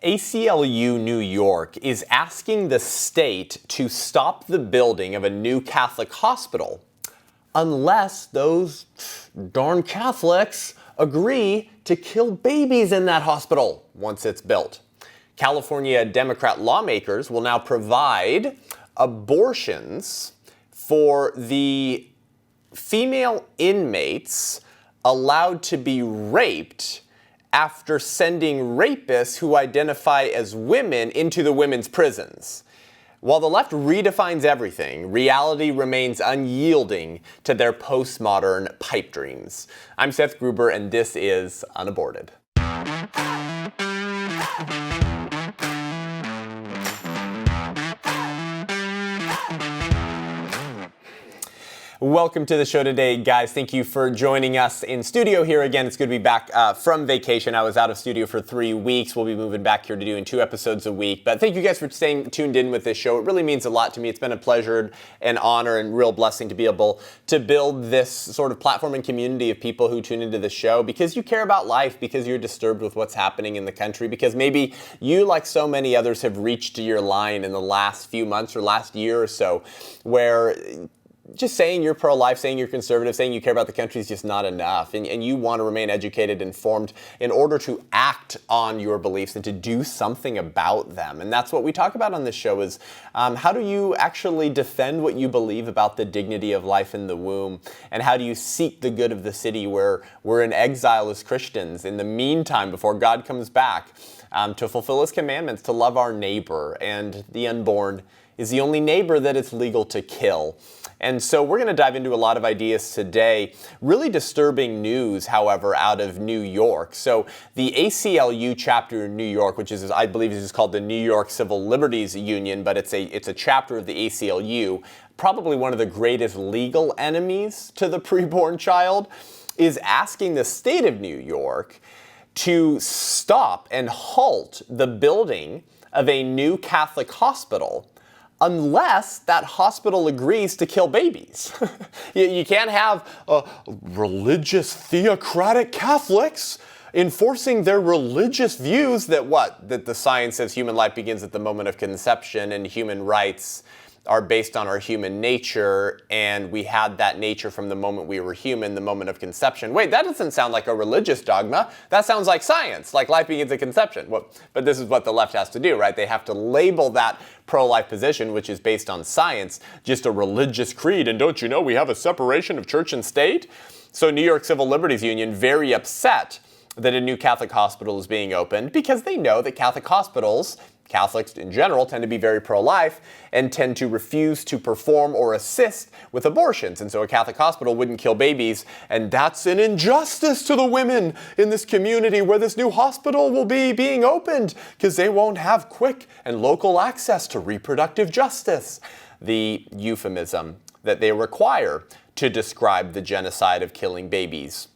ACLU New York is asking the state to stop the building of a new Catholic hospital unless those darn Catholics agree to kill babies in that hospital once it's built. California Democrat lawmakers will now provide abortions for the female inmates allowed to be raped after sending rapists who identify as women into the women's prisons. While the left redefines everything, reality remains unyielding to their postmodern pipe dreams. I'm Seth Gruber, and this is UnAborted. Welcome to the show today, guys. Thank you for joining us in studio here again. It's good to be back from vacation. I was out of studio for 3 weeks. We'll be moving back here to doing 2 episodes a week. But thank you guys for staying tuned in with this show. It really means a lot to me. It's been a pleasure and honor and real blessing to be able to build this sort of platform and community of people who tune into the show because you care about life, because you're disturbed with what's happening in the country, because maybe you, like so many others, have reached your line in the last few months or last year or so where just saying you're pro-life, saying you're conservative, saying you care about the country is just not enough. And you want to remain educated, informed in order to act on your beliefs and to do something about them. And that's what we talk about on this show is how do you actually defend what you believe about the dignity of life in the womb? And how do you seek the good of the city where we're in exile as Christians in the meantime before God comes back to fulfill his commandments, to love our neighbor. And the unborn is the only neighbor that it's legal to kill. And so we're going to dive into a lot of ideas today. Really disturbing news, however, out of New York. So the ACLU chapter in New York, which is, I believe, is called the New York Civil Liberties Union, but it's a chapter of the ACLU, probably one of the greatest legal enemies to the preborn child, is asking the state of New York to stop and halt the building of a new Catholic hospital unless that hospital agrees to kill babies. You can't have religious theocratic Catholics enforcing their religious views that the science says human life begins at the moment of conception and human rights are based on our human nature, and we had that nature from the moment we were human, the moment of conception. Wait, that doesn't sound like a religious dogma. That sounds like science, like life begins at conception. Well, but this is what the left has to do, right? They have to label that pro-life position, which is based on science, just a religious creed. And don't you know we have a separation of church and state? So New York Civil Liberties Union, very upset that a new Catholic hospital is being opened because they know that Catholic hospitals, Catholics in general, tend to be very pro-life and tend to refuse to perform or assist with abortions. And so a Catholic hospital wouldn't kill babies. And that's an injustice to the women in this community where this new hospital will be being opened because they won't have quick and local access to reproductive justice. The euphemism that they require to describe the genocide of killing babies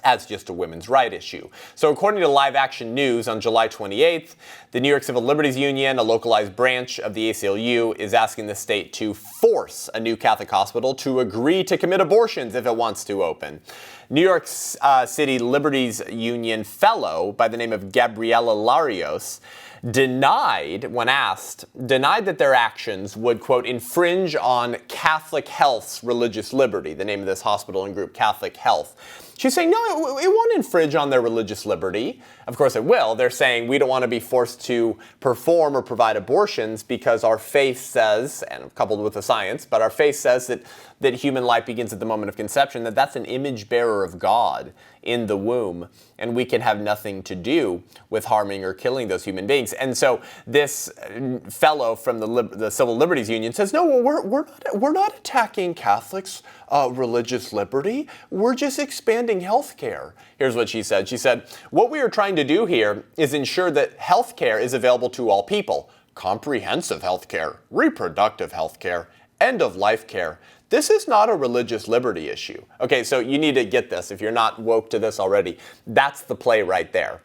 as just a women's right issue. So according to Live Action News on July 28th, the New York Civil Liberties Union, a localized branch of the ACLU, is asking the state to force a new Catholic hospital to agree to commit abortions if it wants to open. New York City Liberties Union fellow by the name of Gabriela Larios denied that their actions would, quote, infringe on Catholic Health's religious liberty, the name of this hospital and group, Catholic Health. She's saying, no, it won't infringe on their religious liberty. Of course it will. They're saying we don't want to be forced to perform or provide abortions because our faith says, and coupled with the science, but our faith says that human life begins at the moment of conception, that's an image bearer of God in the womb, and we can have nothing to do with harming or killing those human beings. And so this fellow from the Civil Liberties Union says, no, we're not attacking Catholics' religious liberty. We're just expanding health care. Here's what she said. She said, what we are trying to do here is ensure that health care is available to all people. Comprehensive health care, reproductive health care, end-of-life care. This is not a religious liberty issue. Okay, so you need to get this if you're not woke to this already. That's the play right there.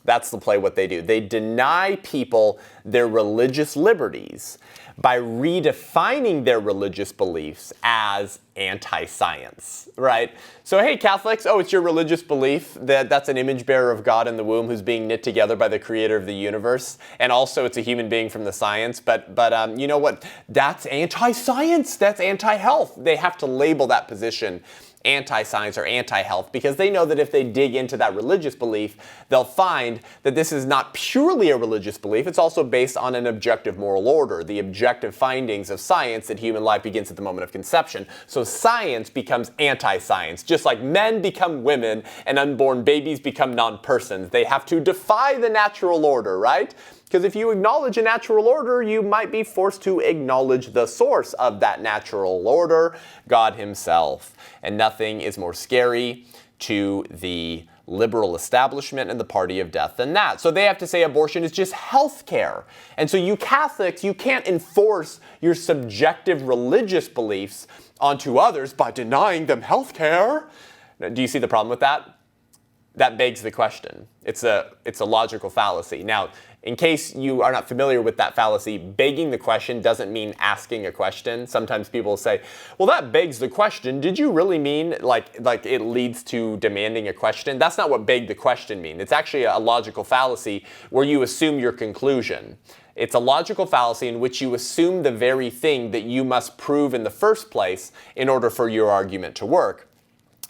That's the play, what they do. They deny people their religious liberties by redefining their religious beliefs as anti-science, right? So, hey, Catholics, oh, it's your religious belief that that's an image bearer of God in the womb who's being knit together by the creator of the universe, and also it's a human being from the science, but you know what? That's anti-science, that's anti-health. They have to label that position anti-science or anti-health because they know that if they dig into that religious belief, they'll find that this is not purely a religious belief, it's also based on an objective moral order, the objective findings of science that human life begins at the moment of conception. So science becomes anti-science, just like men become women and unborn babies become non-persons. They have to defy the natural order, right? Because if you acknowledge a natural order, you might be forced to acknowledge the source of that natural order, God himself. And nothing is more scary to the liberal establishment and the party of death than that. So they have to say abortion is just health care. And so you Catholics, you can't enforce your subjective religious beliefs onto others by denying them health care. Do you see the problem with that? That begs the question. It's a logical fallacy. Now, in case you are not familiar with that fallacy, begging the question doesn't mean asking a question. Sometimes people say, well, that begs the question. Did you really mean like it leads to demanding a question? That's not what beg the question means. It's actually a logical fallacy where you assume your conclusion. It's a logical fallacy in which you assume the very thing that you must prove in the first place in order for your argument to work.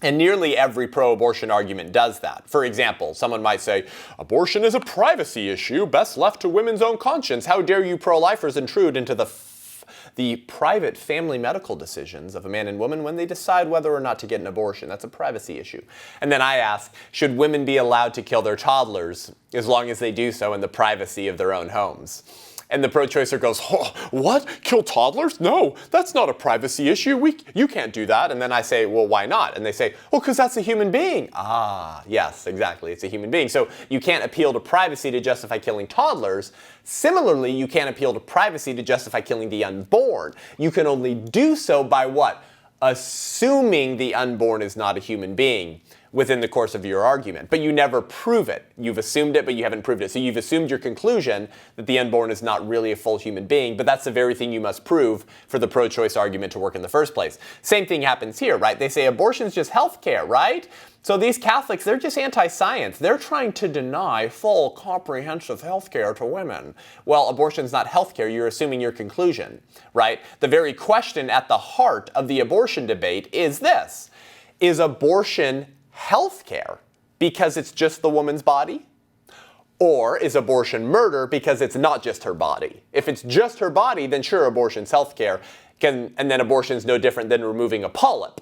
And nearly every pro-abortion argument does that. For example, someone might say, abortion is a privacy issue, best left to women's own conscience. How dare you pro-lifers intrude into the private family medical decisions of a man and woman when they decide whether or not to get an abortion? That's a privacy issue. And then I ask, should women be allowed to kill their toddlers as long as they do so in the privacy of their own homes? And the pro-choicer goes, oh, what? Kill toddlers? No, that's not a privacy issue. You can't do that. And then I say, well, why not? And they say, well, because that's a human being. Ah, yes, exactly. It's a human being. So you can't appeal to privacy to justify killing toddlers. Similarly, you can't appeal to privacy to justify killing the unborn. You can only do so by what? Assuming the unborn is not a human being within the course of your argument, but you never prove it. You've assumed it, but you haven't proved it. So you've assumed your conclusion that the unborn is not really a full human being, but that's the very thing you must prove for the pro-choice argument to work in the first place. Same thing happens here, right? They say abortion is just health care, right? So these Catholics, they're just anti-science. They're trying to deny full, comprehensive health care to women. Well, abortion's not health care. You're assuming your conclusion, right? The very question at the heart of the abortion debate is this: is abortion health care because it's just the woman's body? Or is abortion murder because it's not just her body? If it's just her body, then sure, abortion's health care, and then abortion's no different than removing a polyp.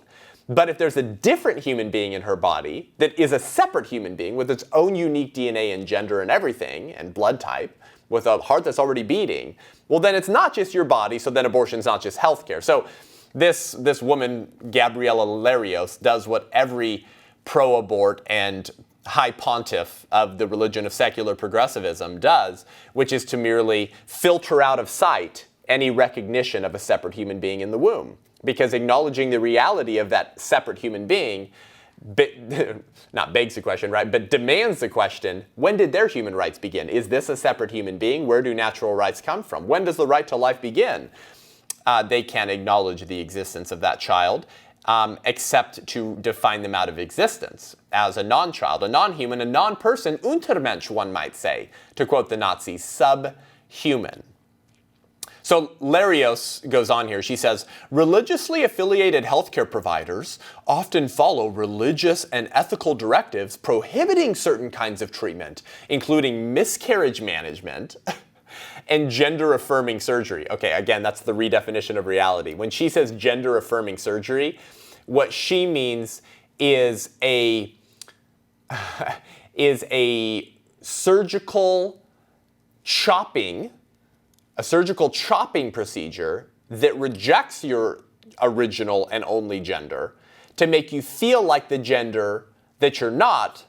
But if there's a different human being in her body that is a separate human being with its own unique DNA and gender and everything, and blood type, with a heart that's already beating, well, then it's not just your body, so then abortion's not just health care. So this woman, Gabriela Larios, does what every pro-abort and high pontiff of the religion of secular progressivism does, which is to merely filter out of sight any recognition of a separate human being in the womb. Because acknowledging the reality of that separate human being not begs the question, right, but demands the question, when did their human rights begin? Is this a separate human being? Where do natural rights come from? When does the right to life begin? They can't acknowledge the existence of that child, except to define them out of existence as a non-child, a non-human, a non-person, Untermensch, one might say, to quote the Nazis, subhuman. So Larios goes on here. She says, religiously affiliated healthcare providers often follow religious and ethical directives prohibiting certain kinds of treatment, including miscarriage management and gender-affirming surgery. Okay, again, that's the redefinition of reality. When she says gender-affirming surgery, what she means is a surgical chopping procedure that rejects your original and only gender to make you feel like the gender that you're not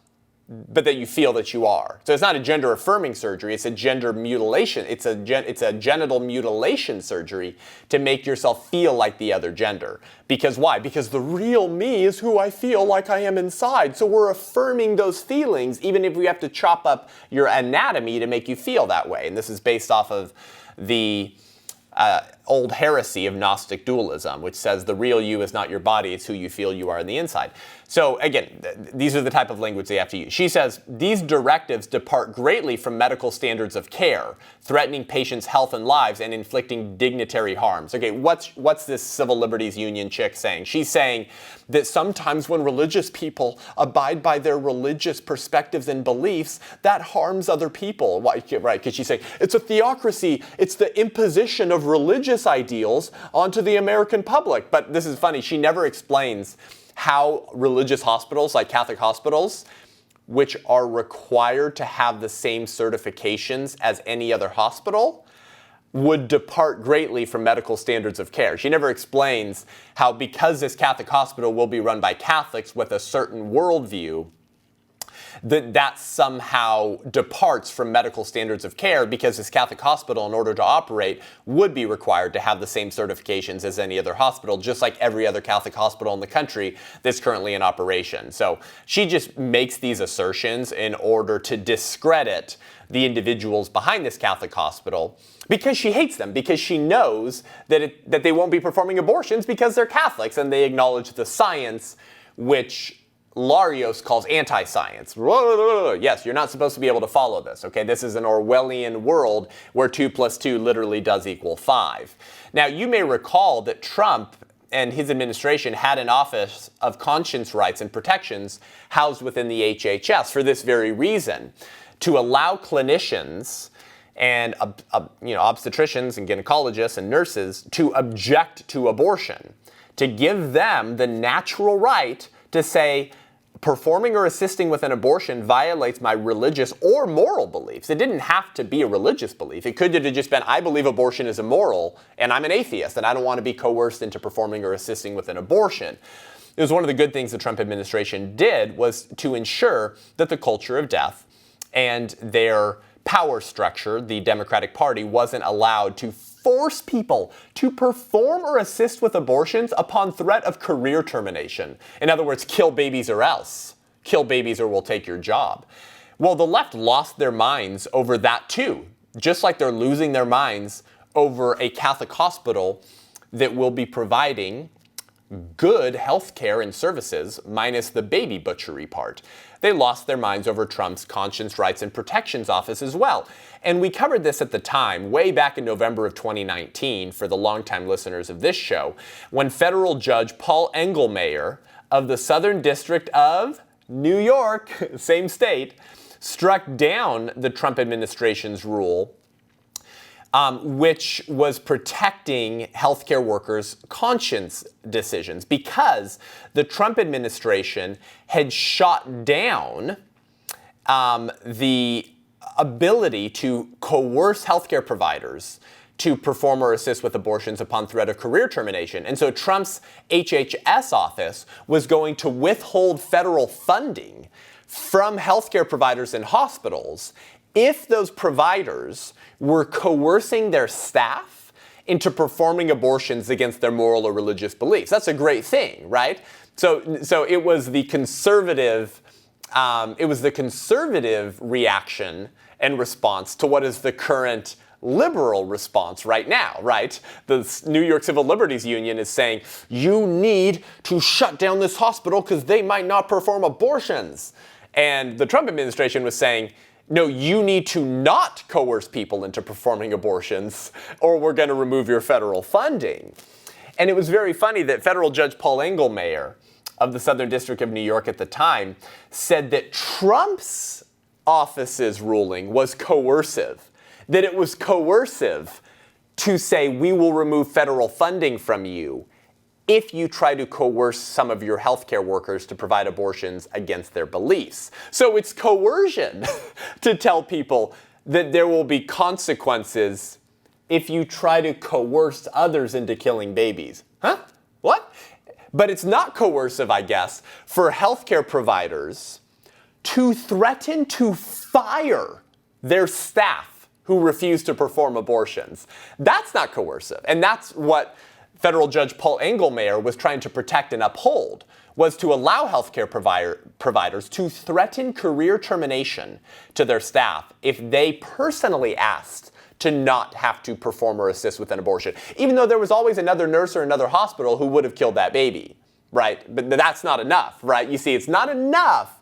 but that you feel that you are. So it's not a gender affirming surgery, it's a gender mutilation. It's a genital mutilation surgery to make yourself feel like the other gender. Because why? Because the real me is who I feel like I am inside. So we're affirming those feelings, even if we have to chop up your anatomy to make you feel that way. And this is based off of the old heresy of Gnostic dualism, which says the real you is not your body, it's who you feel you are on the inside. So again, these are the type of language they have to use. She says, these directives depart greatly from medical standards of care, threatening patients' health and lives and inflicting dignitary harms. Okay, what's this civil liberties union chick saying? She's saying that sometimes when religious people abide by their religious perspectives and beliefs, that harms other people. Why? Right, because she's saying it's a theocracy, it's the imposition of religious ideals onto the American public. But this is funny, she never explains how religious hospitals, like Catholic hospitals, which are required to have the same certifications as any other hospital, would depart greatly from medical standards of care. She never explains how, because this Catholic hospital will be run by Catholics with a certain worldview, that somehow departs from medical standards of care, because this Catholic hospital, in order to operate, would be required to have the same certifications as any other hospital, just like every other Catholic hospital in the country that's currently in operation. So she just makes these assertions in order to discredit the individuals behind this Catholic hospital, because she hates them, because she knows that they won't be performing abortions because they're Catholics and they acknowledge the science, which Larios calls anti-science. Yes, you're not supposed to be able to follow this, okay? This is an Orwellian world where 2 + 2 literally does equal 5. Now, you may recall that Trump and his administration had an Office of Conscience Rights and Protections housed within the HHS for this very reason, to allow clinicians and obstetricians and gynecologists and nurses to object to abortion, to give them the natural right to say, performing or assisting with an abortion violates my religious or moral beliefs. It didn't have to be a religious belief. It could have just been, I believe abortion is immoral, and I'm an atheist, and I don't want to be coerced into performing or assisting with an abortion. It was one of the good things the Trump administration did, was to ensure that the culture of death and their power structure, the Democratic Party, wasn't allowed to force people to perform or assist with abortions upon threat of career termination. In other words, kill babies or else. Kill babies or we'll take your job. Well, the left lost their minds over that too, just like they're losing their minds over a Catholic hospital that will be providing good health care and services, minus the baby butchery part. They lost their minds over Trump's Conscience Rights and Protections Office as well. And we covered this at the time, way back in November of 2019, for the longtime listeners of this show, when federal judge Paul Engelmayer of the Southern District of New York, same state, struck down the Trump administration's rule, which was protecting healthcare workers' conscience decisions, because the Trump administration had shot down the ability to coerce healthcare providers to perform or assist with abortions upon threat of career termination. And so Trump's HHS office was going to withhold federal funding from healthcare providers and hospitals if those providers were coercing their staff into performing abortions against their moral or religious beliefs. That's a great thing, right? So it was the conservative, reaction and response to what is the current liberal response right now, right? The New York Civil Liberties Union is saying, you need to shut down this hospital because they might not perform abortions. And the Trump administration was saying, no, you need to not coerce people into performing abortions, or we're going to remove your federal funding. And it was very funny that federal judge Paul Engelmayer of the Southern District of New York at the time said that Trump's office's ruling was coercive, that it was coercive to say we will remove federal funding from you if you try to coerce some of your healthcare workers to provide abortions against their beliefs. So it's coercion to tell people that there will be consequences if you try to coerce others into killing babies. Huh? What? But it's not coercive, I guess, for healthcare providers to threaten to fire their staff who refuse to perform abortions. That's not coercive. And that's what federal judge Paul Engelmayer was trying to protect and uphold, was to allow healthcare providers to threaten career termination to their staff if they personally asked to not have to perform or assist with an abortion, even though there was always another nurse or another hospital who would have killed that baby, right? But that's not enough, right? You see, it's not enough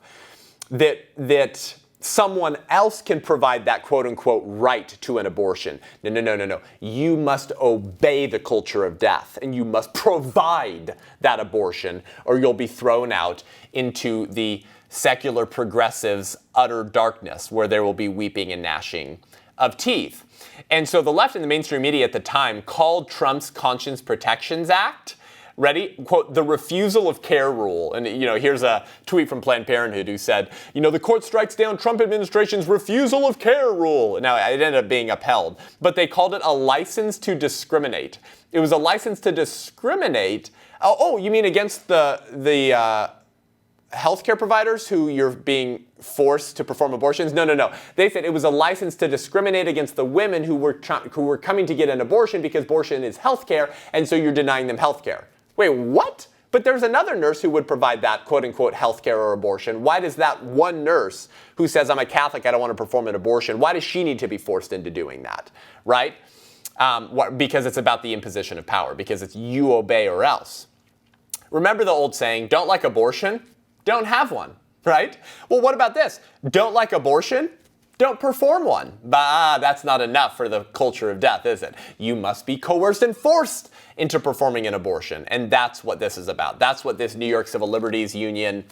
that someone else can provide that quote-unquote right to an abortion. No. You must obey the culture of death, and you must provide that abortion, or you'll be thrown out into the secular progressives' utter darkness, where there will be weeping and gnashing of teeth. And so the left and the mainstream media at the time called Trump's Conscience Protections Act, ready? Quote, the refusal of care rule. And, here's a tweet from Planned Parenthood who said, the court strikes down Trump administration's refusal of care rule. Now, it ended up being upheld, but they called it a license to discriminate. It was a license to discriminate. Oh, you mean against the healthcare providers who you're being forced to perform abortions? No. They said it was a license to discriminate against the women who were coming to get an abortion because abortion is healthcare, and so you're denying them healthcare. Wait, what? But there's another nurse who would provide that quote-unquote healthcare or abortion. Why does that one nurse who says, I'm a Catholic, I don't want to perform an abortion, why does she need to be forced into doing that, right? Because it's about the imposition of power, because it's you obey or else. Remember the old saying, don't like abortion? Don't have one, right? Well, what about this? Don't like abortion? Don't perform one. That's not enough for the culture of death, is it? You must be coerced and forced into performing an abortion. And that's what this is about. That's what this New York Civil Liberties Union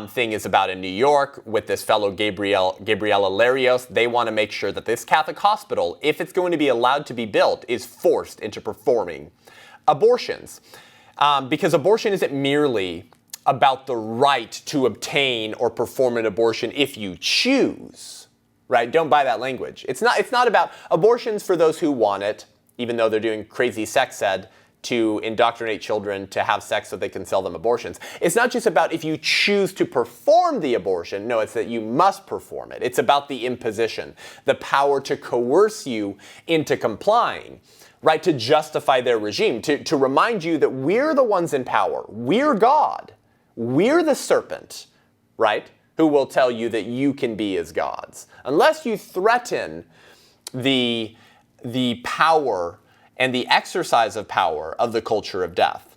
thing is about in New York with this fellow Gabriela Larios. They want to make sure that this Catholic hospital, if it's going to be allowed to be built, is forced into performing abortions. Because abortion isn't merely about the right to obtain or perform an abortion if you choose. Right? Don't buy that language. It's not about abortions for those who want it, even though they're doing crazy sex ed to indoctrinate children to have sex so they can sell them abortions. It's not just about if you choose to perform the abortion. No, it's that you must perform it. It's about the imposition, the power to coerce you into complying, right? To justify their regime, to remind you that we're the ones in power. We're God. We're the serpent, right? Who will tell you that you can be as gods. Unless you threaten the power and the exercise of power of the culture of death.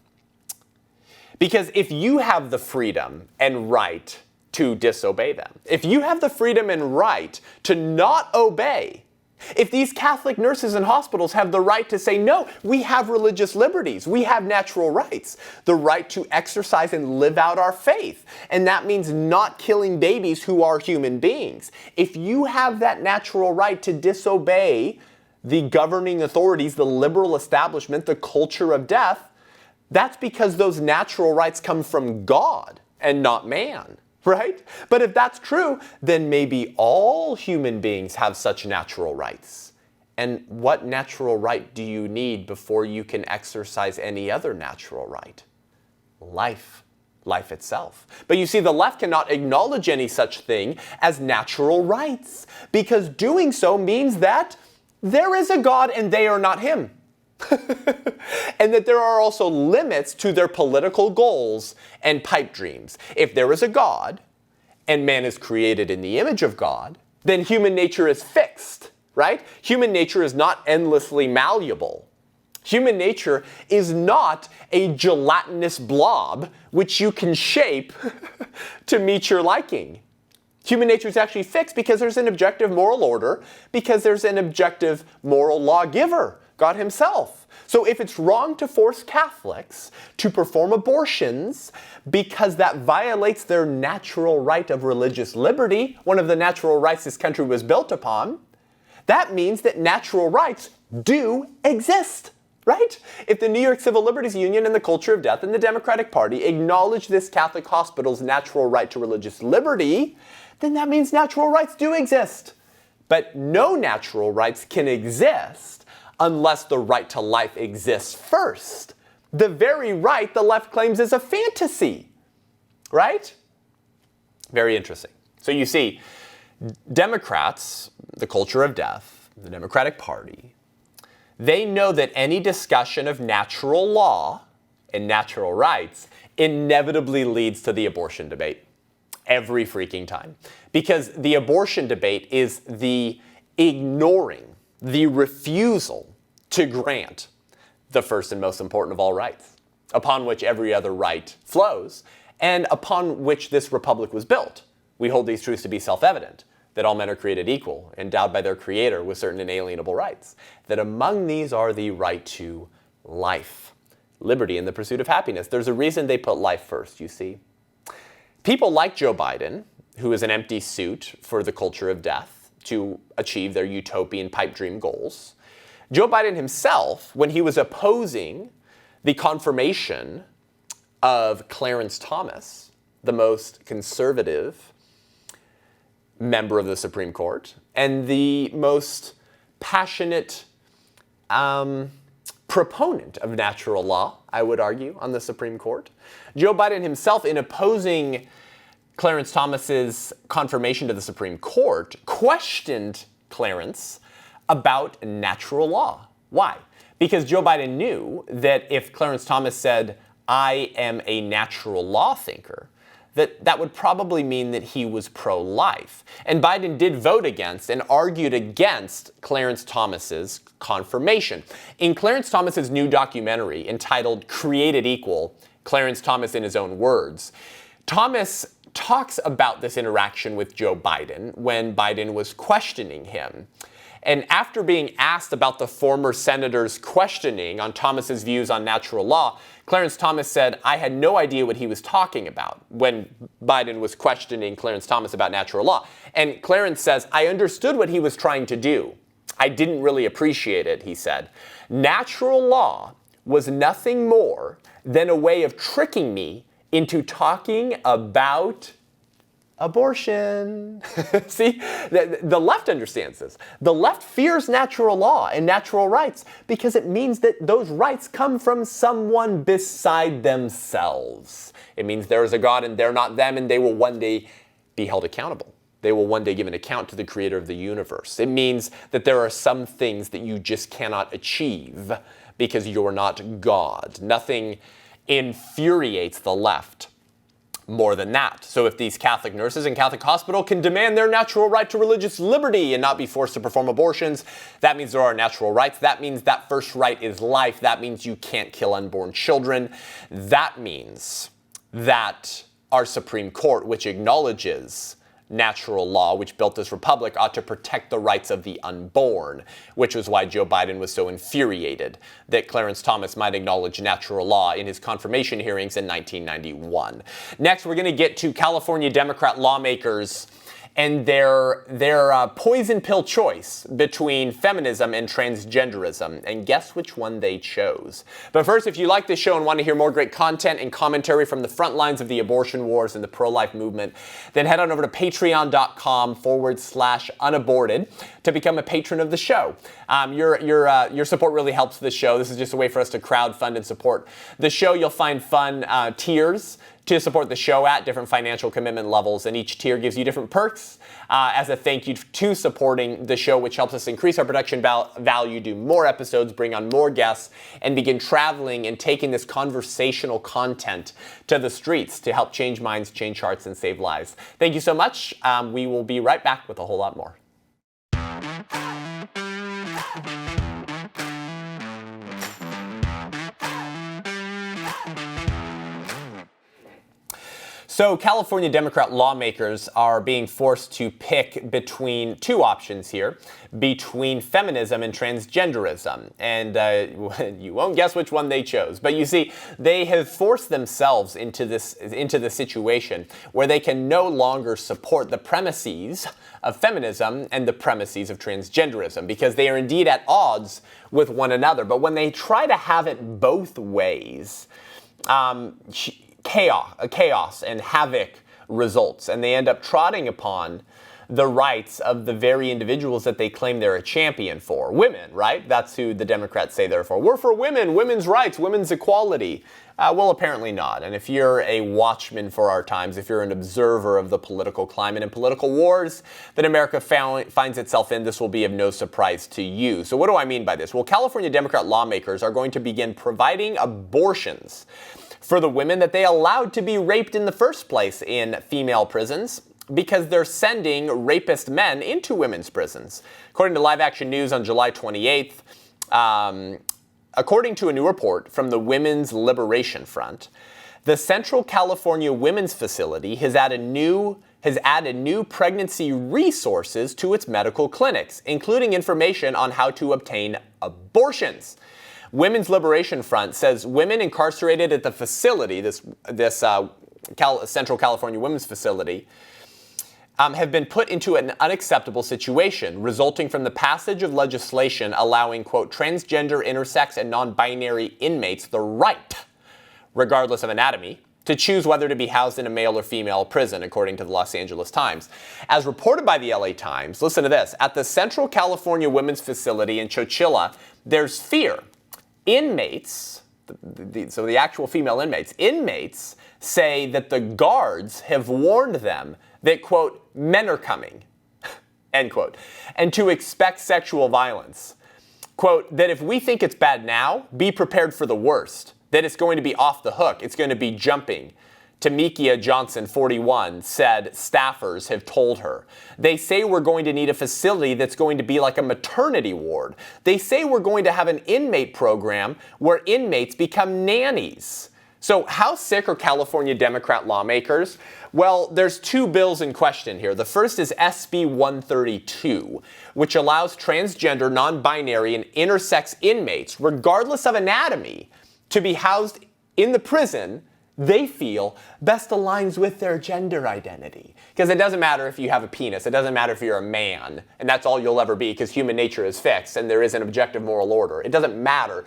Because if you have the freedom and right to disobey them, if you have the freedom and right to not obey, if these Catholic nurses and hospitals have the right to say, no, we have religious liberties, we have natural rights, the right to exercise and live out our faith. And that means not killing babies who are human beings. If you have that natural right to disobey the governing authorities, the liberal establishment, the culture of death, that's because those natural rights come from God and not man. Right? But if that's true, then maybe all human beings have such natural rights. And what natural right do you need before you can exercise any other natural right? Life. Life itself. But you see, the left cannot acknowledge any such thing as natural rights, because doing so means that there is a God and they are not him. And that there are also limits to their political goals and pipe dreams. If there is a God, and man is created in the image of God, then human nature is fixed, right? Human nature is not endlessly malleable. Human nature is not a gelatinous blob which you can shape to meet your liking. Human nature is actually fixed because there's an objective moral order, because there's an objective moral lawgiver, God himself. So if it's wrong to force Catholics to perform abortions because that violates their natural right of religious liberty, one of the natural rights this country was built upon, that means that natural rights do exist, right? If the New York Civil Liberties Union and the culture of death and the Democratic Party acknowledge this Catholic hospital's natural right to religious liberty, then that means natural rights do exist. But no natural rights can exist unless the right to life exists first. The very right the left claims is a fantasy, right? Very interesting. So you see, Democrats, the culture of death, the Democratic Party, they know that any discussion of natural law and natural rights inevitably leads to the abortion debate every freaking time. Because the abortion debate is the ignoring, the refusal to grant the first and most important of all rights, upon which every other right flows, and upon which this republic was built. We hold these truths to be self-evident, that all men are created equal, endowed by their Creator with certain inalienable rights, that among these are the right to life, liberty, and the pursuit of happiness. There's a reason they put life first, you see. People like Joe Biden, who is an empty suit for the culture of death to achieve their utopian pipe dream goals. Joe Biden himself, when he was opposing the confirmation of Clarence Thomas, the most conservative member of the Supreme Court, and the most passionate proponent of natural law, I would argue, on the Supreme Court. Joe Biden himself, in opposing Clarence Thomas's confirmation to the Supreme Court, questioned Clarence about natural law. Why? Because Joe Biden knew that if Clarence Thomas said, "I am a natural law thinker," that would probably mean that he was pro-life. And Biden did vote against and argued against Clarence Thomas's confirmation. In Clarence Thomas's new documentary entitled Created Equal, Clarence Thomas in his own words, Thomas talks about this interaction with Joe Biden when Biden was questioning him. And after being asked about the former senator's questioning on Thomas's views on natural law, Clarence Thomas said, "I had no idea what he was talking about," when Biden was questioning Clarence Thomas about natural law. And Clarence says, "I understood what he was trying to do. I didn't really appreciate it," he said. "Natural law was nothing more than a way of tricking me into talking about abortion." See, the left understands this. The left fears natural law and natural rights because it means that those rights come from someone beside themselves. It means there is a God and they're not them, and they will one day be held accountable. They will one day give an account to the Creator of the universe. It means that there are some things that you just cannot achieve because you're not God. Nothing infuriates the left more than that. So if these Catholic nurses in Catholic hospital can demand their natural right to religious liberty and not be forced to perform abortions, that means there are natural rights. That means that first right is life. That means you can't kill unborn children. That means that our Supreme Court, which acknowledges natural law, which built this republic, ought to protect the rights of the unborn, which was why Joe Biden was so infuriated that Clarence Thomas might acknowledge natural law in his confirmation hearings in 1991. Next, we're going to get to California Democrat lawmakers and their poison pill choice between feminism and transgenderism. And guess which one they chose. But first, if you like this show and want to hear more great content and commentary from the front lines of the abortion wars and the pro-life movement, then head on over to patreon.com/unaborted to become a patron of the show. Your support really helps the show. This is just a way for us to crowdfund and support the show. You'll find fun tiers to support the show at different financial commitment levels, and each tier gives you different perks as a thank you to supporting the show, which helps us increase our production value, do more episodes, bring on more guests, and begin traveling and taking this conversational content to the streets to help change minds, change hearts, and save lives. Thank you so much. We will be right back with a whole lot more. So California Democrat lawmakers are being forced to pick between two options here, between feminism and transgenderism. And you won't guess which one they chose. But you see, they have forced themselves into the situation where they can no longer support the premises of feminism and the premises of transgenderism, because they are indeed at odds with one another. But when they try to have it both ways, chaos and havoc results, and they end up trotting upon the rights of the very individuals that they claim they're a champion for. Women, right? That's who the Democrats say they're for. We're for women, women's rights, women's equality. Well, apparently not. And if you're a watchman for our times, if you're an observer of the political climate and political wars that America finds itself in, this will be of no surprise to you. So what do I mean by this? Well, California Democrat lawmakers are going to begin providing abortions for the women that they allowed to be raped in the first place in female prisons, because they're sending rapist men into women's prisons. According to Live Action News on July 28th, according to a new report from the Women's Liberation Front, the Central California Women's Facility has added new pregnancy resources to its medical clinics, including information on how to obtain abortions. Women's Liberation Front says women incarcerated at the facility, this Central California Women's Facility, have been put into an unacceptable situation, resulting from the passage of legislation allowing, quote, transgender, intersex, and non-binary inmates the right, regardless of anatomy, to choose whether to be housed in a male or female prison, according to the Los Angeles Times. As reported by the LA Times, listen to this, at the Central California Women's Facility in Chochilla, there's fear. Inmates, so the actual female inmates say that the guards have warned them that, quote, men are coming, end quote, and to expect sexual violence. Quote, that if we think it's bad now, be prepared for the worst, that it's going to be off the hook, it's going to be jumping. Tamikia Johnson, 41, said staffers have told her. They say we're going to need a facility that's going to be like a maternity ward. They say we're going to have an inmate program where inmates become nannies. So how sick are California Democrat lawmakers? Well, there's two bills in question here. The first is SB 132, which allows transgender, non-binary, and intersex inmates, regardless of anatomy, to be housed in the prison they feel best aligns with their gender identity. Because it doesn't matter if you have a penis, it doesn't matter if you're a man, and that's all you'll ever be, because human nature is fixed and there is an objective moral order. It doesn't matter.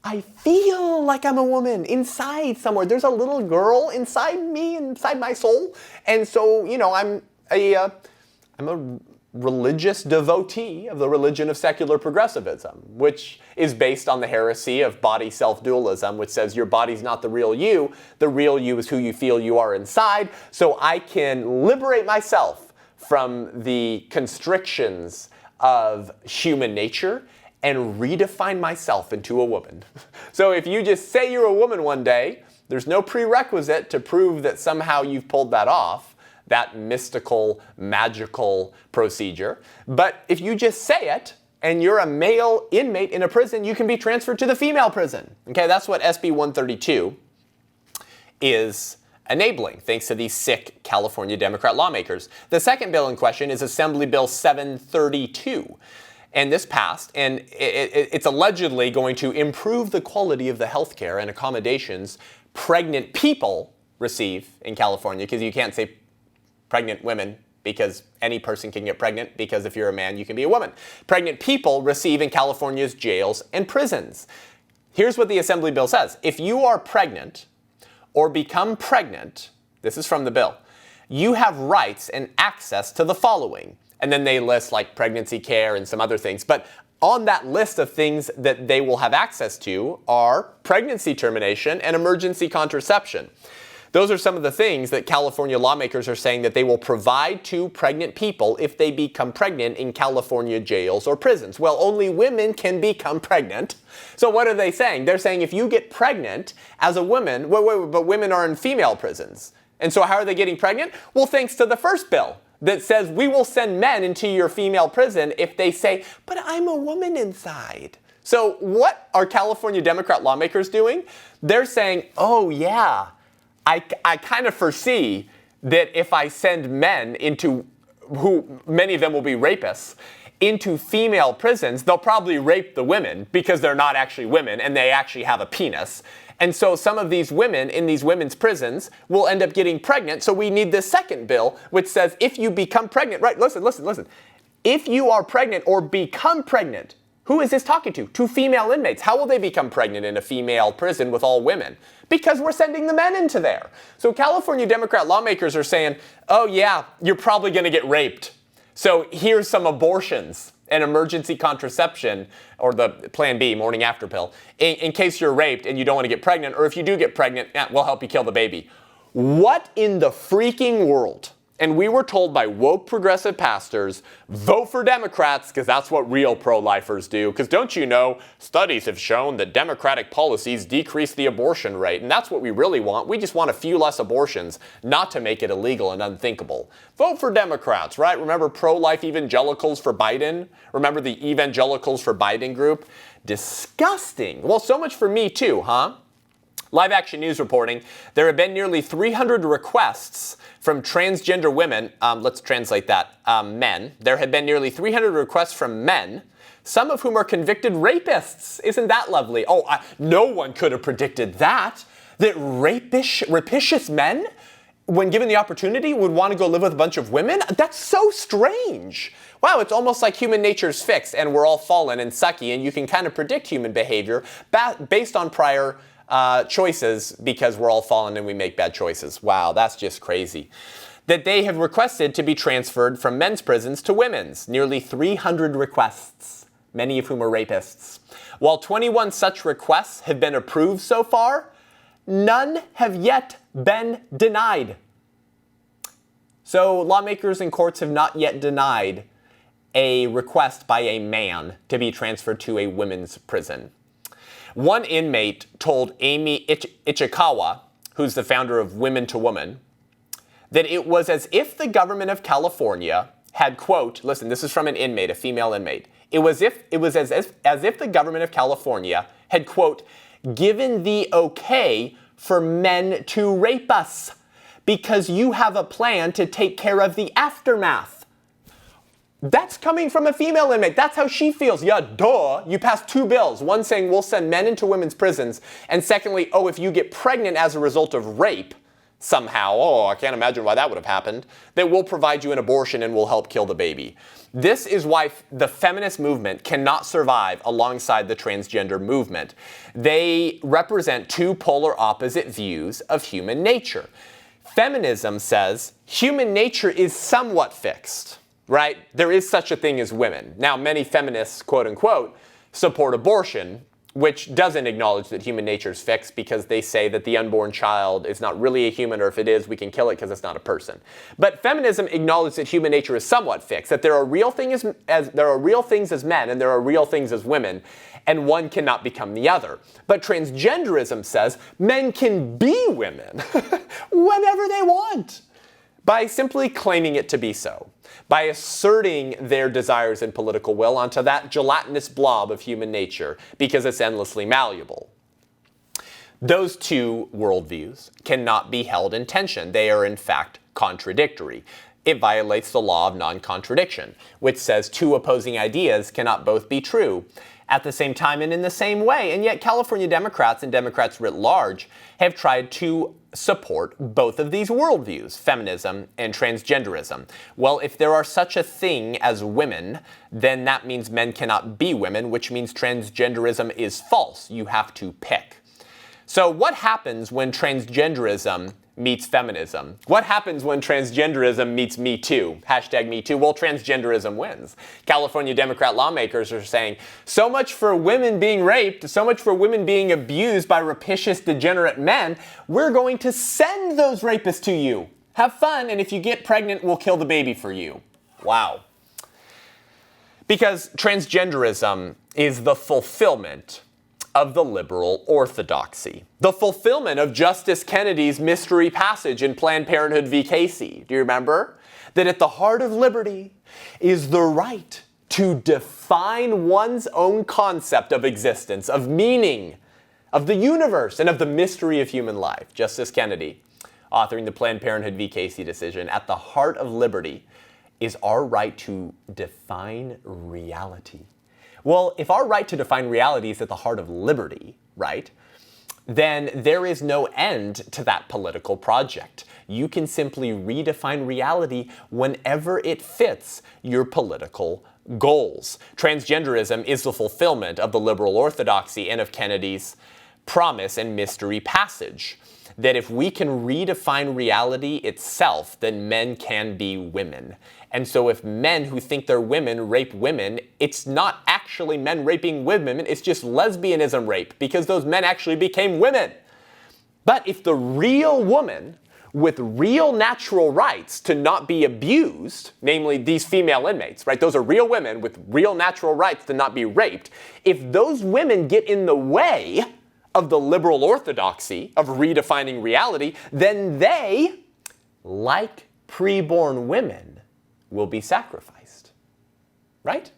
I feel like I'm a woman inside somewhere. There's a little girl inside me, inside my soul. And so, you know, I'm a religious devotee of the religion of secular progressivism, which is based on the heresy of body self-dualism, which says your body's not the real you is who you feel you are inside, so I can liberate myself from the constrictions of human nature and redefine myself into a woman. So if you just say you're a woman one day, there's no prerequisite to prove that somehow you've pulled that off, that mystical, magical procedure. But if you just say it, and you're a male inmate in a prison, you can be transferred to the female prison. Okay, that's what SB 132 is enabling, thanks to these sick California Democrat lawmakers. The second bill in question is Assembly Bill 732. And this passed, and it's allegedly going to improve the quality of the health care and accommodations pregnant people receive in California, because you can't say pregnant women, because any person can get pregnant, because if you're a man, you can be a woman. Pregnant people receive in California's jails and prisons. Here's what the Assembly bill says. If you are pregnant or become pregnant, this is from the bill, you have rights and access to the following. And then they list like pregnancy care and some other things. But on that list of things that they will have access to are pregnancy termination and emergency contraception. Those are some of the things that California lawmakers are saying that they will provide to pregnant people if they become pregnant in California jails or prisons. Well, only women can become pregnant. So what are they saying? They're saying if you get pregnant as a woman, but women are in female prisons. And so how are they getting pregnant? Well, thanks to the first bill that says we will send men into your female prison if they say, but I'm a woman inside. So what are California Democrat lawmakers doing? They're saying, oh yeah, I kind of foresee that if I send men into, who many of them will be rapists, into female prisons, they'll probably rape the women because they're not actually women and they actually have a penis. And so some of these women in these women's prisons will end up getting pregnant. So we need this second bill, which says if you become pregnant, right, listen. If you are pregnant or become pregnant, who is this talking to? To female inmates. How will they become pregnant in a female prison with all women? Because we're sending the men into there. So California Democrat lawmakers are saying, oh yeah, you're probably going to get raped. So here's some abortions and emergency contraception, or the Plan B, morning after pill, in case you're raped and you don't want to get pregnant, or if you do get pregnant, we'll help you kill the baby. What in the freaking world? And we were told by woke progressive pastors, vote for Democrats because that's what real pro-lifers do. Because don't you know, studies have shown that Democratic policies decrease the abortion rate. And that's what we really want. We just want a few less abortions, not to make it illegal and unthinkable. Vote for Democrats, right? Remember pro-life evangelicals for Biden? Remember the evangelicals for Biden group? Disgusting. Well, so much for Me Too, huh? Live Action News reporting, there have been nearly 300 requests from transgender women, let's translate that, men. There have been nearly 300 requests from men, some of whom are convicted rapists. Isn't that lovely? Oh, no one could have predicted that rapacious men, when given the opportunity, would want to go live with a bunch of women? That's so strange. Wow, it's almost like human nature's fixed and we're all fallen and sucky, and you can kind of predict human behavior based on prior choices because we're all fallen and we make bad choices. Wow, that's just crazy. That they have requested to be transferred from men's prisons to women's. Nearly 300 requests, many of whom are rapists. While 21 such requests have been approved so far, none have yet been denied. So lawmakers and courts have not yet denied a request by a man to be transferred to a women's prison. One inmate told Amy Ichikawa, who's the founder of Women to Woman, that it was as if the government of California had, quote, listen, this is from an inmate, a female inmate. It was as if the government of California had, quote, given the okay for men to rape us because you have a plan to take care of the aftermath. That's coming from a female inmate. That's how she feels. Yeah, duh. You passed two bills. One saying we'll send men into women's prisons. And secondly, oh, if you get pregnant as a result of rape somehow, oh, I can't imagine why that would have happened, that we'll provide you an abortion and we'll help kill the baby. This is why the feminist movement cannot survive alongside the transgender movement. They represent two polar opposite views of human nature. Feminism says human nature is somewhat fixed. Right? There is such a thing as women. Now, many feminists, quote unquote, support abortion, which doesn't acknowledge that human nature is fixed because they say that the unborn child is not really a human, or if it is, we can kill it because it's not a person. But feminism acknowledges that human nature is somewhat fixed, that there are real things as men and there are real things as women, and one cannot become the other. But transgenderism says men can be women whenever they want, by simply claiming it to be so, by asserting their desires and political will onto that gelatinous blob of human nature because it's endlessly malleable. Those two worldviews cannot be held in tension. They are in fact contradictory. It violates the law of non-contradiction, which says two opposing ideas cannot both be true at the same time and in the same way. And yet California Democrats and Democrats writ large have tried to support both of these worldviews, feminism and transgenderism. Well, if there are such a thing as women, then that means men cannot be women, which means transgenderism is false. You have to pick. So what happens when transgenderism meets feminism? What happens when transgenderism meets Me Too? Hashtag Me Too. Well, transgenderism wins. California Democrat lawmakers are saying, so much for women being raped, so much for women being abused by rapacious, degenerate men. We're going to send those rapists to you. Have fun, and if you get pregnant, we'll kill the baby for you. Wow. Because transgenderism is the fulfillment of the liberal orthodoxy. The fulfillment of Justice Kennedy's mystery passage in Planned Parenthood v. Casey. Do you remember? That at the heart of liberty is the right to define one's own concept of existence, of meaning, of the universe, and of the mystery of human life. Justice Kennedy, authoring the Planned Parenthood v. Casey decision. At the heart of liberty is our right to define reality. Well, if our right to define reality is at the heart of liberty, right, then there is no end to that political project. You can simply redefine reality whenever it fits your political goals. Transgenderism is the fulfillment of the liberal orthodoxy and of Kennedy's promise and mystery passage. that if we can redefine reality itself, then men can be women. And so if men who think they're women rape women, it's not actually men raping women, it's just lesbianism rape, because those men actually became women. But if the real woman with real natural rights to not be abused, namely these female inmates, right? Those are real women with real natural rights to not be raped. If those women get in the way of the liberal orthodoxy of redefining reality, then they, like preborn women, will be sacrificed, right?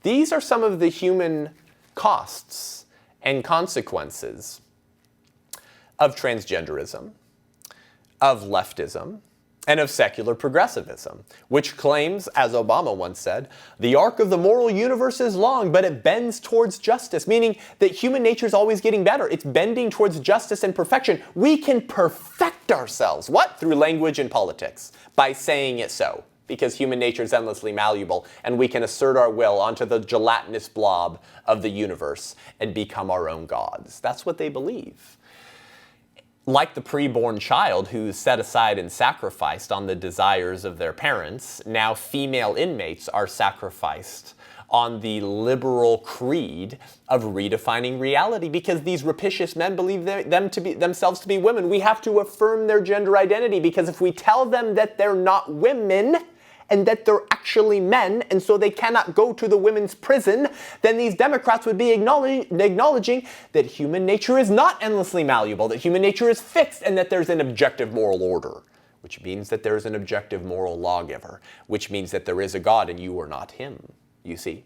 These are some of the human costs and consequences of transgenderism, of leftism, and of secular progressivism, which claims, as Obama once said, the arc of the moral universe is long, but it bends towards justice, meaning that human nature is always getting better. It's bending towards justice and perfection. We can perfect ourselves. What? Through language and politics, by saying it so, because human nature is endlessly malleable, and we can assert our will onto the gelatinous blob of the universe and become our own gods. That's what they believe. Like the preborn child who's set aside and sacrificed on the desires of their parents, now female inmates are sacrificed on the liberal creed of redefining reality, because these rapacious men believe themselves to be women. We have to affirm their gender identity, because if we tell them that they're not women and that they're actually men, and so they cannot go to the women's prison, then these Democrats would be acknowledging that human nature is not endlessly malleable, that human nature is fixed, and that there's an objective moral order, which means that there's an objective moral lawgiver, which means that there is a God and you are not him, you see.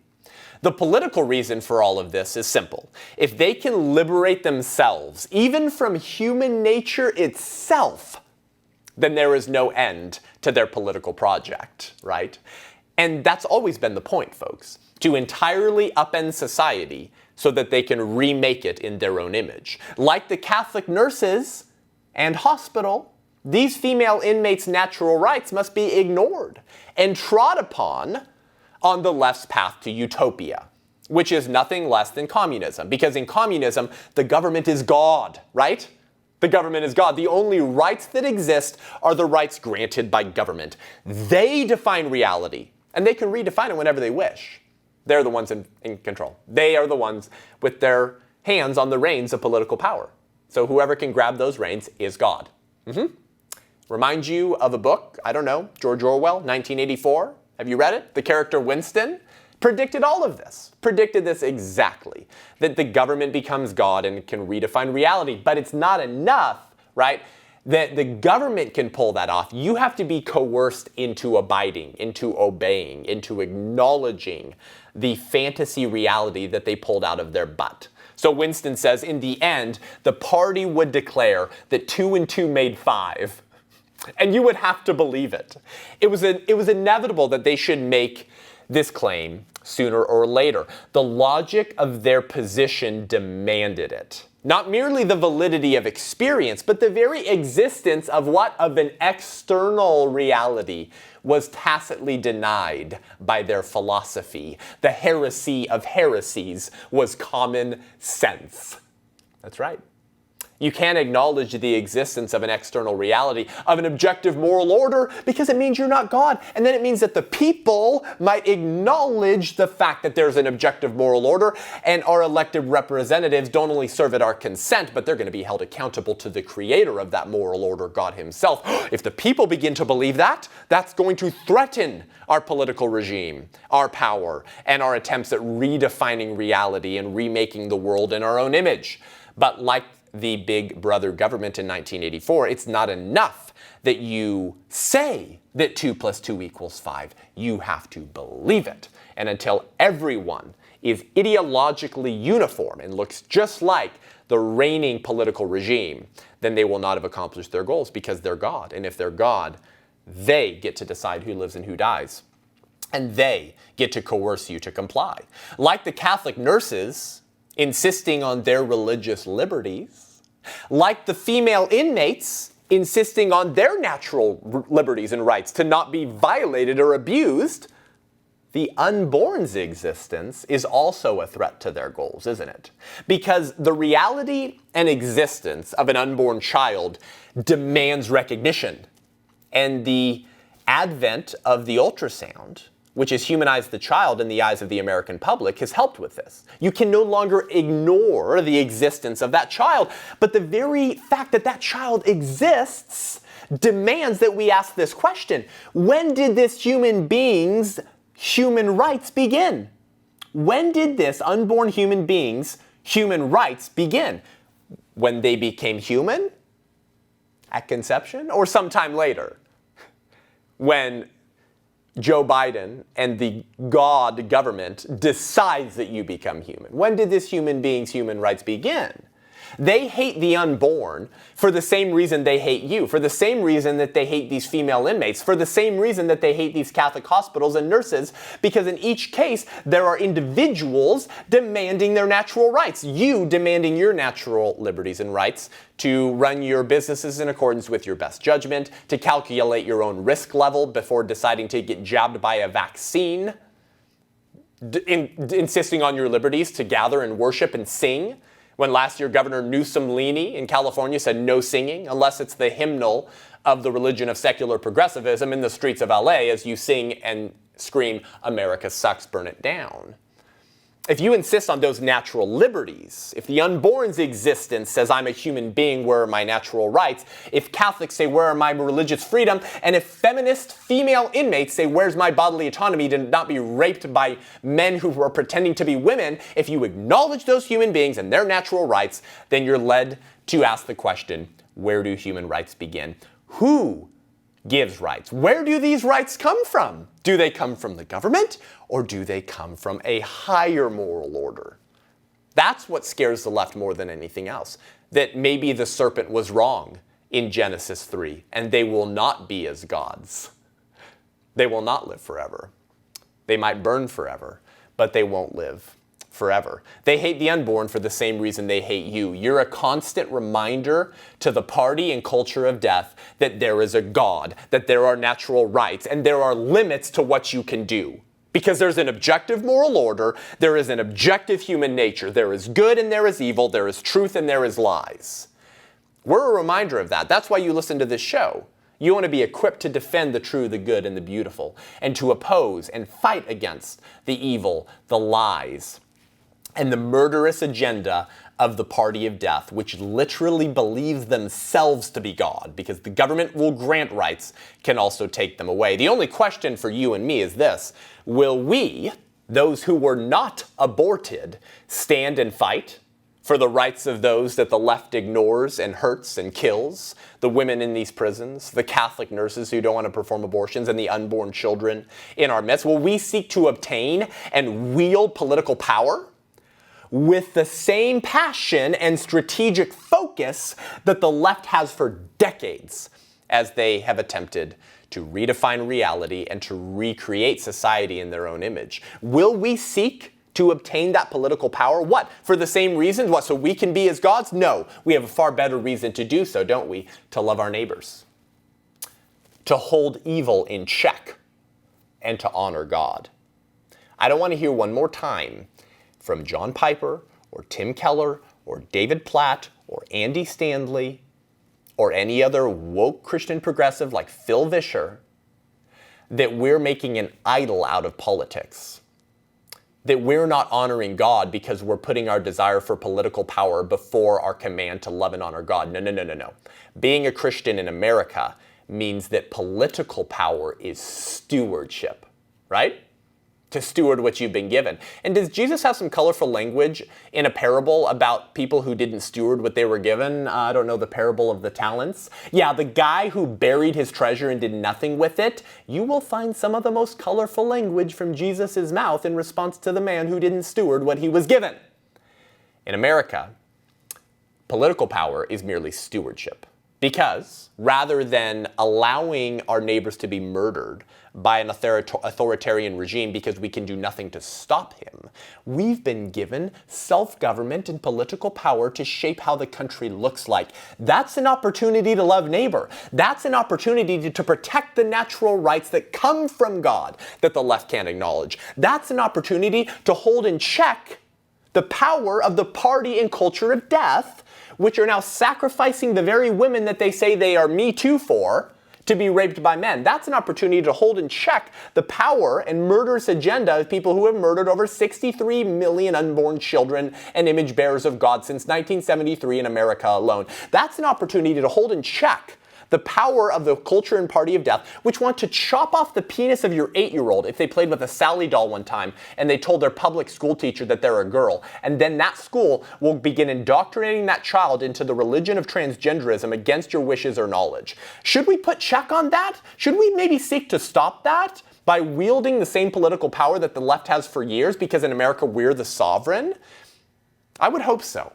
The political reason for all of this is simple. If they can liberate themselves, even from human nature itself, then there is no end to their political project, right? And that's always been the point, folks, to entirely upend society so that they can remake it in their own image. Like the Catholic nurses and hospital, these female inmates' natural rights must be ignored and trod upon on the left's path to utopia, which is nothing less than communism. Because in communism, the government is God, right? The government is God. The only rights that exist are the rights granted by government. They define reality, and they can redefine it whenever they wish. They're the ones in control. They are the ones with their hands on the reins of political power. So whoever can grab those reins is God. Remind you of a book, I don't know, George Orwell, 1984. Have you read it? The character Winston predicted all of this, predicted this exactly, that the government becomes God and can redefine reality. But it's not enough, right, that the government can pull that off. You have to be coerced into abiding, into obeying, into acknowledging the fantasy reality that they pulled out of their butt. So Winston says, in the end, the party would declare that 2 and 2 made 5. And you would have to believe it. It was inevitable that they should make this claim sooner or later. The logic of their position demanded it. Not merely the validity of experience, but the very existence of what? Of an external reality was tacitly denied by their philosophy. The heresy of heresies was common sense. That's right. You can't acknowledge the existence of an external reality, of an objective moral order, because it means you're not God. And then it means that the people might acknowledge the fact that there's an objective moral order, and our elected representatives don't only serve at our consent, but they're going to be held accountable to the creator of that moral order, God himself. If the people begin to believe that, that's going to threaten our political regime, our power, and our attempts at redefining reality and remaking the world in our own image. But like the big brother government in 1984, it's not enough that you say that 2 + 2 = 5. You have to believe it. And until everyone is ideologically uniform and looks just like the reigning political regime, then they will not have accomplished their goals, because they're God. And if they're God, they get to decide who lives and who dies. And they get to coerce you to comply. Like the Catholic nurses insisting on their religious liberties, like the female inmates insisting on their natural liberties and rights to not be violated or abused, the unborn's existence is also a threat to their goals, isn't it? Because the reality and existence of an unborn child demands recognition. And the advent of the ultrasound, which has humanized the child in the eyes of the American public, has helped with this. You can no longer ignore the existence of that child, but the very fact that that child exists demands that we ask this question: when did this human being's human rights begin? When did this unborn human being's human rights begin? When they became human? At conception? Or sometime later? When Joe Biden and the God government decides that you become human? When did this human being's human rights begin? They hate the unborn for the same reason they hate you, for the same reason that they hate these female inmates, for the same reason that they hate these Catholic hospitals and nurses, because in each case, there are individuals demanding their natural rights. You demanding your natural liberties and rights to run your businesses in accordance with your best judgment, to calculate your own risk level before deciding to get jabbed by a vaccine, insisting on your liberties to gather and worship and sing. When last year Governor Newsom Leaney in California said no singing unless it's the hymnal of the religion of secular progressivism in the streets of LA as you sing and scream, "America sucks, burn it down." If you insist on those natural liberties, if the unborn's existence says I'm a human being, where are my natural rights? If Catholics say where are my religious freedom? And if feminist female inmates say where's my bodily autonomy to not be raped by men who are pretending to be women, if you acknowledge those human beings and their natural rights, then you're led to ask the question, where do human rights begin? Who gives rights? Where do these rights come from? Do they come from the government, or do they come from a higher moral order? That's what scares the left more than anything else. That maybe the serpent was wrong in Genesis 3, and they will not be as gods. They will not live forever. They might burn forever, but they won't live forever. They hate the unborn for the same reason they hate you. You're a constant reminder to the party and culture of death that there is a God, that there are natural rights, and there are limits to what you can do. Because there's an objective moral order, there is an objective human nature. There is good and there is evil, there is truth and there is lies. We're a reminder of that. That's why you listen to this show. You want to be equipped to defend the true, the good, and the beautiful, and to oppose and fight against the evil, the lies, and the murderous agenda of the party of death, which literally believes themselves to be God, because the government will grant rights, can also take them away. The only question for you and me is this: will we, those who were not aborted, stand and fight for the rights of those that the left ignores and hurts and kills? The women in these prisons, the Catholic nurses who don't want to perform abortions, and the unborn children in our midst. Will we seek to obtain and wield political power with the same passion and strategic focus that the left has for decades, as they have attempted to redefine reality and to recreate society in their own image? Will we seek to obtain that political power? What? For the same reason? What? So we can be as gods? No. We have a far better reason to do so, don't we? To love our neighbors, to hold evil in check, and to honor God. I don't want to hear one more time from John Piper or Tim Keller or David Platt or Andy Stanley or any other woke Christian progressive like Phil Vischer that we're making an idol out of politics, that we're not honoring God because we're putting our desire for political power before our command to love and honor God. No. Being a Christian in America means that political power is stewardship, right? To steward what you've been given. And does Jesus have some colorful language in a parable about people who didn't steward what they were given? I don't know, the parable of the talents. Yeah, the guy who buried his treasure and did nothing with it. You will find some of the most colorful language from Jesus' mouth in response to the man who didn't steward what he was given. In America, political power is merely stewardship. Because rather than allowing our neighbors to be murdered by an authoritarian regime because we can do nothing to stop him, we've been given self-government and political power to shape how the country looks like. That's an opportunity to love neighbor. That's an opportunity to protect the natural rights that come from God that the left can't acknowledge. That's an opportunity to hold in check the power of the party and culture of death, which are now sacrificing the very women that they say they are Me Too for to be raped by men. That's an opportunity to hold in check the power and murderous agenda of people who have murdered over 63 million unborn children and image bearers of God since 1973 in America alone. That's an opportunity to hold in check the power of the culture and party of death, which want to chop off the penis of your 8-year-old if they played with a Sally doll one time and they told their public school teacher that they're a girl. And then that school will begin indoctrinating that child into the religion of transgenderism against your wishes or knowledge. Should we put check on that? Should we maybe seek to stop that by wielding the same political power that the left has for years because in America we're the sovereign? I would hope so.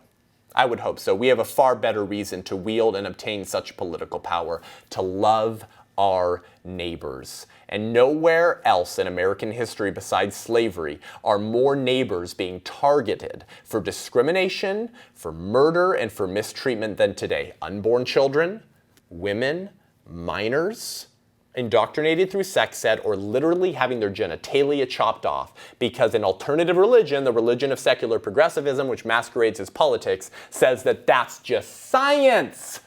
I would hope so. We have a far better reason to wield and obtain such political power, to love our neighbors. And nowhere else in American history besides slavery are more neighbors being targeted for discrimination, for murder, and for mistreatment than today. Unborn children, women, minors, indoctrinated through sex ed, or literally having their genitalia chopped off because an alternative religion, the religion of secular progressivism, which masquerades as politics, says that that's just science.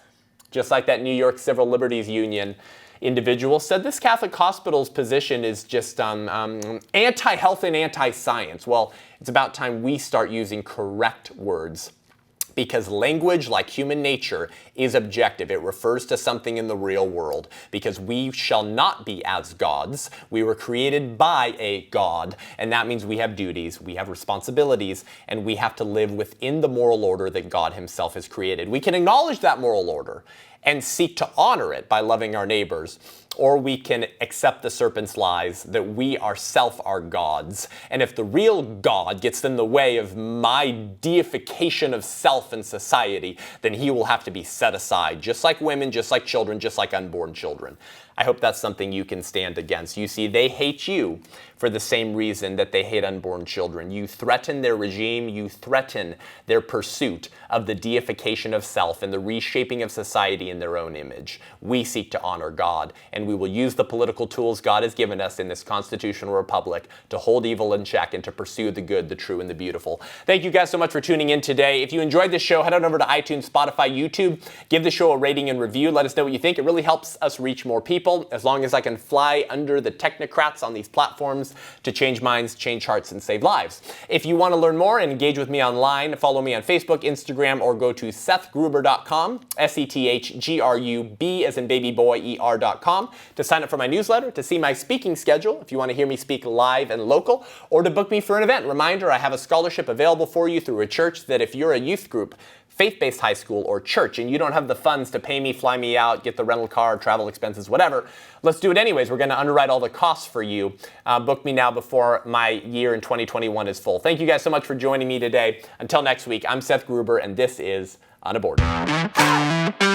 Just like that New York Civil Liberties Union individual said this Catholic hospital's position is just anti-health and anti-science. Well, it's about time we start using correct words, because language, like human nature, is objective. It refers to something in the real world. Because we shall not be as gods. We were created by a God, and that means we have duties, we have responsibilities, and we have to live within the moral order that God himself has created. We can acknowledge that moral order and seek to honor it by loving our neighbors, or we can accept the serpent's lies that we ourselves are gods. And if the real God gets in the way of my deification of self and society, then he will have to be set aside, just like women, just like children, just like unborn children. I hope that's something you can stand against. You see, they hate you for the same reason that they hate unborn children. You threaten their regime, you threaten their pursuit of the deification of self and the reshaping of society in their own image. We seek to honor God, and we will use the political tools God has given us in this constitutional republic to hold evil in check and to pursue the good, the true, and the beautiful. Thank you guys so much for tuning in today. If you enjoyed this show, head on over to iTunes, Spotify, YouTube. Give the show a rating and review. Let us know what you think. It really helps us reach more people. As long as I can fly under the technocrats on these platforms to change minds, change hearts, and save lives. If you want to learn more and engage with me online, follow me on Facebook, Instagram, or go to SethGruber.com, SethGrub as in baby boy, ER.com, to sign up for my newsletter, to see my speaking schedule if you want to hear me speak live and local, or to book me for an event. Reminder, I have a scholarship available for you through a church that if you're a youth group, faith-based high school, or church, and you don't have the funds to pay me, fly me out, get the rental car, travel expenses, whatever, let's do it anyways. We're going to underwrite all the costs for you. Book me now before my year in 2021 is full. Thank you guys so much for joining me today. Until next week, I'm Seth Gruber, and this is UnAborted.